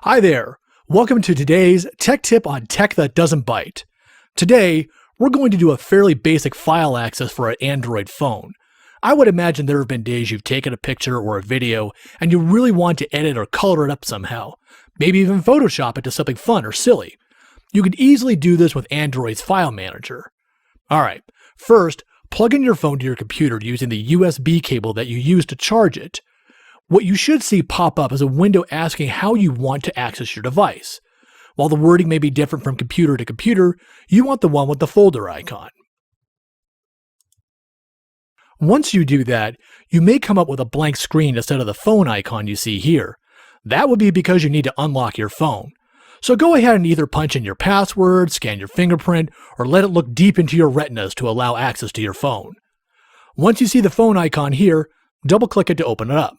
Hi there. Welcome to today's tech tip on tech that doesn't bite. Today, we're going to do a fairly basic file access for an Android phone. I would imagine there have been days you've taken a picture or a video and you really want to edit or color it up somehow. Maybe even Photoshop it to something fun or silly. You could easily do this with Android's file manager. Alright, first, plug in your phone to your computer using the USB cable that you use to charge it. What you should see pop up is a window asking how you want to access your device. While the wording may be different from computer to computer, you want the one with the folder icon. Once you do that, you may come up with a blank screen instead of the phone icon you see here. That would be because you need to unlock your phone. So go ahead and either punch in your password, scan your fingerprint, or let it look deep into your retinas to allow access to your phone. Once you see the phone icon here, double-click it to open it up.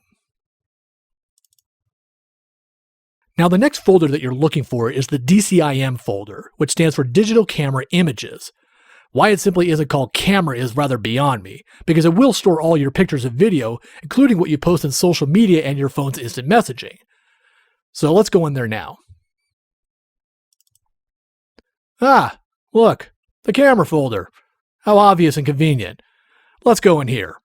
Now the next folder that you're looking for is the DCIM folder, which stands for Digital Camera Images. Why it simply isn't called Camera is rather beyond me, because it will store all your pictures and video, including what you post in social media and your phone's instant messaging. So let's go in there now. Ah, look, the camera folder. How obvious and convenient. Let's go in here.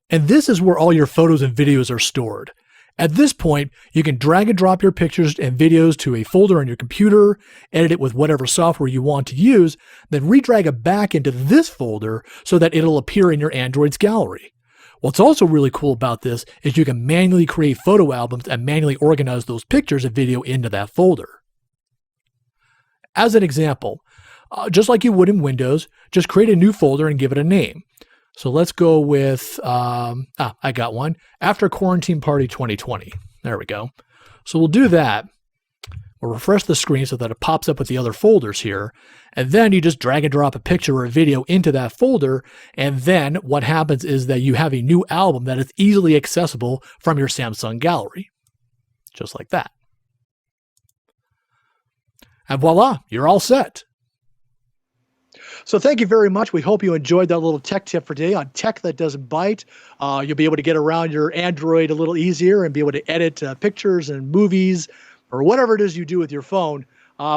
And this is where all your photos and videos are stored. At this point, you can drag and drop your pictures and videos to a folder on your computer, edit it with whatever software you want to use, then redrag it back into this folder so that it'll appear in your Android's gallery. What's also really cool about this is you can manually create photo albums and manually organize those pictures and video into that folder. As an example, just like you would in Windows, just create a new folder and give it a name. So let's go with, I got one, After Quarantine Party 2020. There we go. So we'll do that. We'll refresh the screen so that it pops up with the other folders here. And then you just drag and drop a picture or a video into that folder. And then what happens is that you have a new album that is easily accessible from your Samsung gallery. Just like that. And voila, you're all set. So thank you very much. We hope you enjoyed that little tech tip for today on tech that doesn't bite. You'll be able to get around your Android a little easier and be able to edit pictures and movies or whatever it is you do with your phone.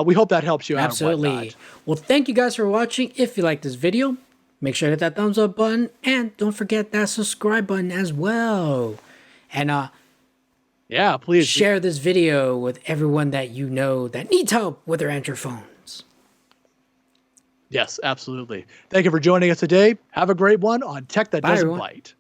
We hope that helps you out. Absolutely. Well, thank you guys for watching. If you like this video, make sure to hit that thumbs up button and don't forget that subscribe button as well. And yeah, please share this video with everyone that you know that needs help with their Android phone. Yes, absolutely. Thank you for joining us today. Have a great one on Tech That Doesn't Bite.